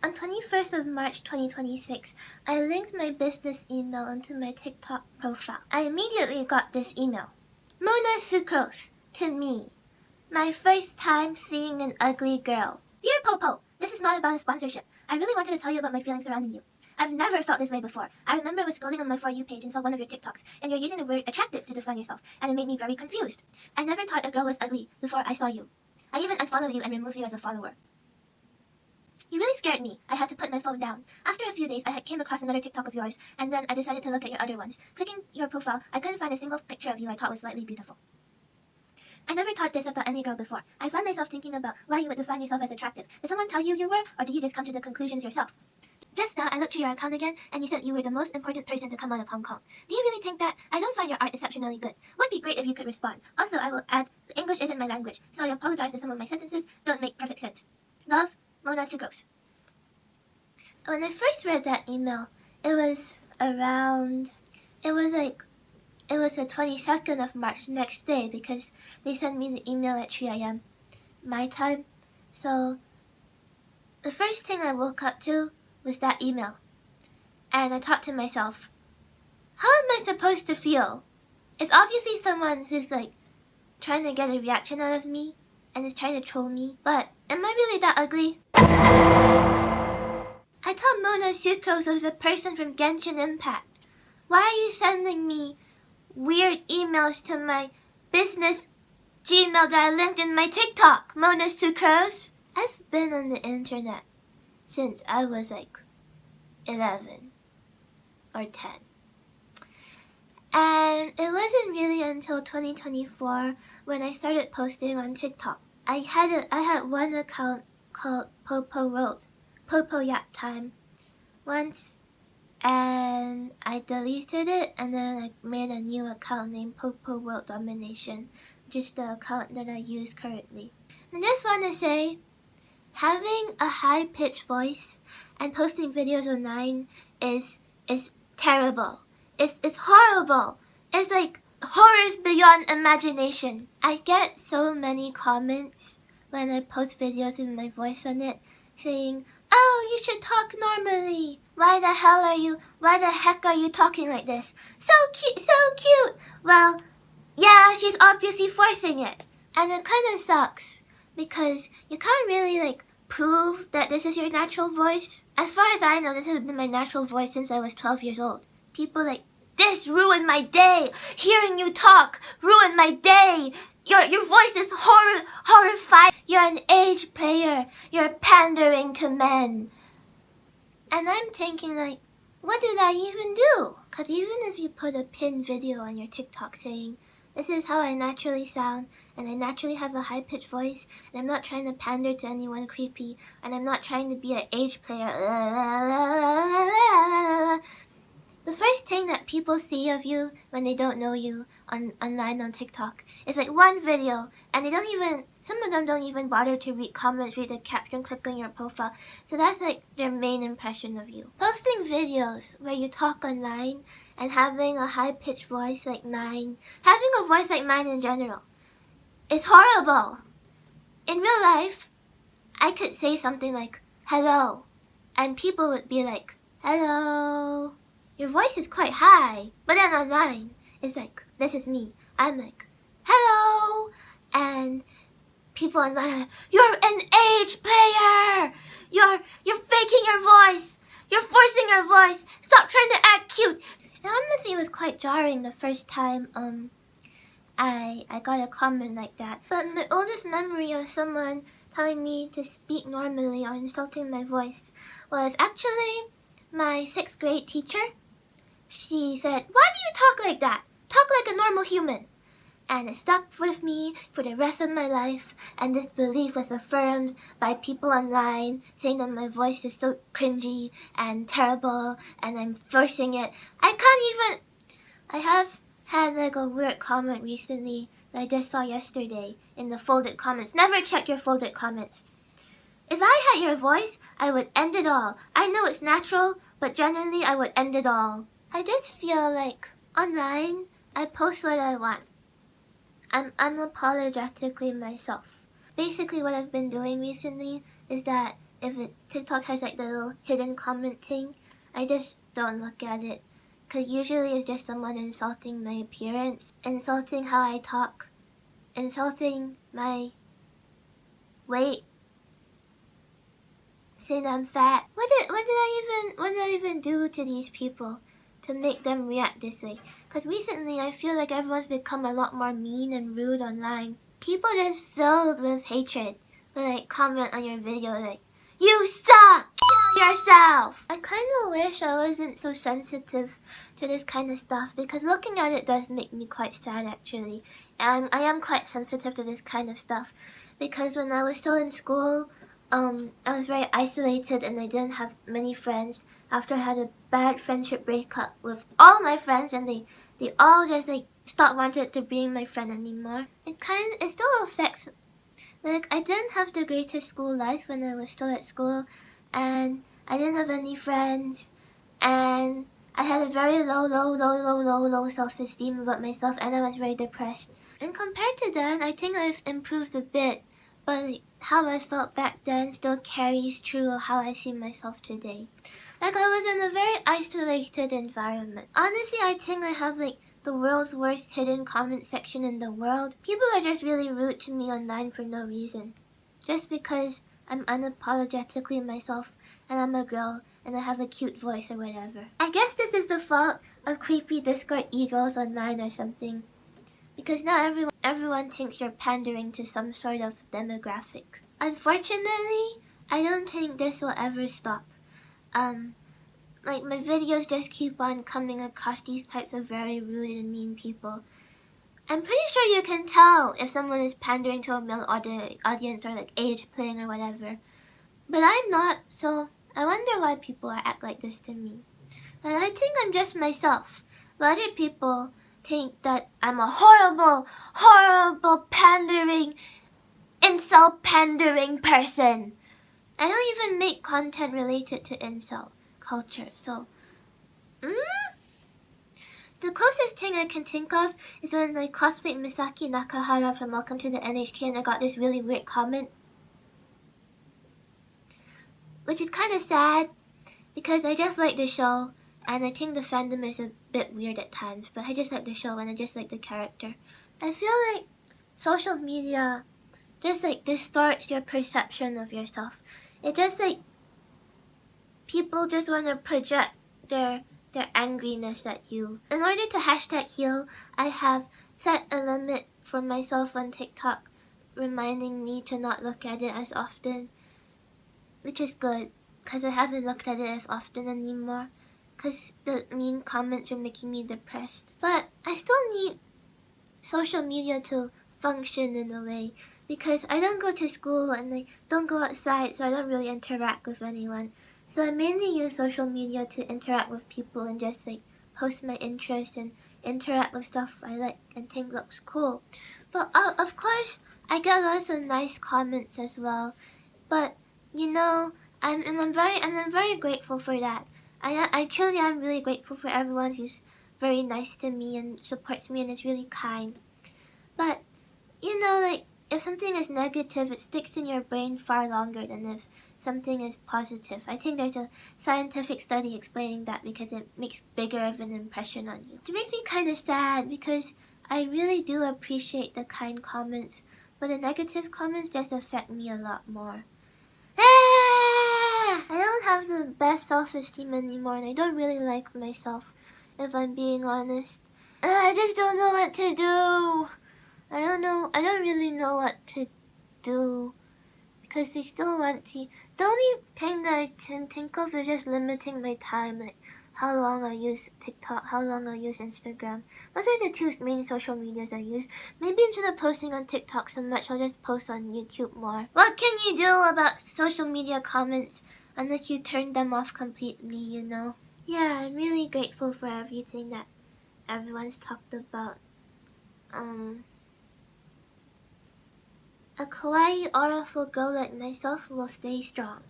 On 21st of March 2026, I linked my business email into my TikTok profile. I immediately got this email. Mona Sucrose, to me. My first time seeing an ugly girl. Dear Popo, this is not about a sponsorship. I really wanted to tell you about my feelings surrounding you. I've never felt this way before. I remember I was scrolling on my For You page and saw one of your TikToks, and you're using the word attractive to define yourself, and it made me very confused. I never thought a girl was ugly before I saw you. I even unfollowed you and removed you as a follower. You really scared me. I had to put my phone down. After a few days, I came across another TikTok of yours, and then I decided to look at your other ones. Clicking your profile, I couldn't find a single picture of you I thought was slightly beautiful. I never thought this about any girl before. I found myself thinking about why you would define yourself as attractive. Did someone tell you were, or did you just come to the conclusions yourself? Just now, I looked through your account again, and you said you were the most important person to come out of Hong Kong. Do you really think that? I don't find your art exceptionally good. Would be great if you could respond. Also, I will add, English isn't my language, so I apologize if some of my sentences don't make perfect sense. Love, Mona Sucrose. When I first read that email, it was the 22nd of March, next day, because they sent me the email at 3 a.m. my time. So the first thing I woke up to was that email. And I thought to myself, how am I supposed to feel? It's obviously someone who's trying to get a reaction out of me and is trying to troll me, but am I really that ugly? I thought Mona Sucrose was a person from Genshin Impact. Why are you sending me weird emails to my business Gmail that I linked in my TikTok, Mona Sucrose? I've been on the internet since I was 11 or 10. And it wasn't really until 2024 when I started posting on TikTok. I had one account called Popo Yap Time once, and I deleted it, and then I made a new account named Popo World Domination, which is the account that I use currently. And I just want to say, having a high-pitched voice and posting videos online is terrible. It's horrible. It's horrors beyond imagination. I get so many comments when I post videos with my voice on it saying, oh, you should talk normally. Why the heck are you talking like this? So cute. Well, yeah, she's obviously forcing it. And it kind of sucks because you can't really prove that this is your natural voice. As far as I know, this has been my natural voice since I was 12 years old. People this ruined my day. Hearing you talk ruined my day. Your voice is horrifying. You're an age player. You're pandering to men. And I'm thinking what did I even do? Because even if you put a pinned video on your TikTok saying, this is how I naturally sound, and I naturally have a high-pitched voice, and I'm not trying to pander to anyone creepy, and I'm not trying to be an age player. The first thing that people see of you when they don't know you online on TikTok is one video, and some of them don't even bother to read comments, read the caption, click on your profile. So that's their main impression of you. Posting videos where you talk online and having a high-pitched voice like mine, having a voice like mine in general, is horrible. In real life, I could say something like, hello, and people would be like, hello. Your voice is quite high, but then online, it's this is me. I'm hello, and people online are you're an age player. You're faking your voice. You're forcing your voice. Stop trying to act cute. And honestly, it was quite jarring the first time I got a comment like that. But my oldest memory of someone telling me to speak normally or insulting my voice was actually my 6th grade teacher. She said, why do you talk like that? Talk like a normal human. And it stuck with me for the rest of my life, and this belief was affirmed by people online saying that my voice is so cringy and terrible and I'm forcing it. I have had a weird comment recently that I just saw yesterday in the folded comments. Never check your folded comments. If I had your voice, I would end it all. I know it's natural, but generally I would end it all. I just feel online, I post what I want. I'm unapologetically myself. Basically what I've been doing recently is that TikTok has like the little hidden comment thing, I just don't look at it. Because usually it's just someone insulting my appearance, insulting how I talk, insulting my weight, saying I'm fat. What did I even do to these people to make them react this way? Because recently I feel like everyone's become a lot more mean and rude online. People just filled with hatred will like comment on your video like, "You suck! Kill yourself!" I kind of wish I wasn't so sensitive to this kind of stuff, because looking at it does make me quite sad actually. And I am quite sensitive to this kind of stuff, because when I was still in school, I was very isolated and I didn't have many friends. After I had a bad friendship breakup with all my friends, and they all just like stopped wanting to be my friend anymore. It still affects. Like, I didn't have the greatest school life when I was still at school, and I didn't have any friends, and I had a very low self-esteem about myself, and I was very depressed. And compared to that, I think I've improved a bit, but like, how I felt back then still carries true how I see myself today. Like, I was in a very isolated environment. Honestly, I think I have like the world's worst hidden comment section in the world. People are just really rude to me online for no reason. Just because I'm unapologetically myself, and I'm a girl, and I have a cute voice or whatever. I guess this is the fault of creepy Discord egos online or something. Because now everyone thinks you're pandering to some sort of demographic. Unfortunately, I don't think this will ever stop. Like, my videos just keep on coming across these types of very rude and mean people. I'm pretty sure you can tell if someone is pandering to a male audience or like age playing or whatever. But I'm not, so I wonder why people act like this to me. And I think I'm just myself. But other people think that I'm a horrible pandering, incel pandering person. I don't even make content related to incel culture, so the closest thing I can think of is when I cosplayed Misaki Nakahara from Welcome to the NHK, and I got this really weird comment, which is kind of sad because I just like the show, and I think the fandom is a bit weird at times, but I just like the show and I just like the character. I feel like social media just like distorts your perception of yourself. It just like people just want to project their angriness at you. In order to #heal, I have set a limit for myself on TikTok, reminding me to not look at it as often, which is good, because I haven't looked at it as often anymore, because the mean comments are making me depressed. But I still need social media to function in a way, because I don't go to school and I don't go outside, so I don't really interact with anyone. So I mainly use social media to interact with people and just like post my interests and interact with stuff I like and think looks cool. But of course, I get lots of nice comments as well. But you know, I'm very grateful for that. I truly am really grateful for everyone who's very nice to me and supports me and is really kind. But you know, like, if something is negative, it sticks in your brain far longer than if something is positive. I think there's a scientific study explaining that, because it makes bigger of an impression on you. It makes me kind of sad because I really do appreciate the kind comments, but the negative comments just affect me a lot more. I don't have the best self-esteem anymore, and I don't really like myself, if I'm being honest. I just don't know what to do. I don't really know what to do, because they still want to. The only thing that I can think of is just limiting my time, like how long I use TikTok, how long I use Instagram. Those are the two main social medias I use. Maybe instead of posting on TikTok so much, I'll just post on YouTube more. What can you do about social media comments unless you turn them off completely, you know? Yeah, I'm really grateful for everything that everyone's talked about. A kawaii, auraful girl like myself will stay strong.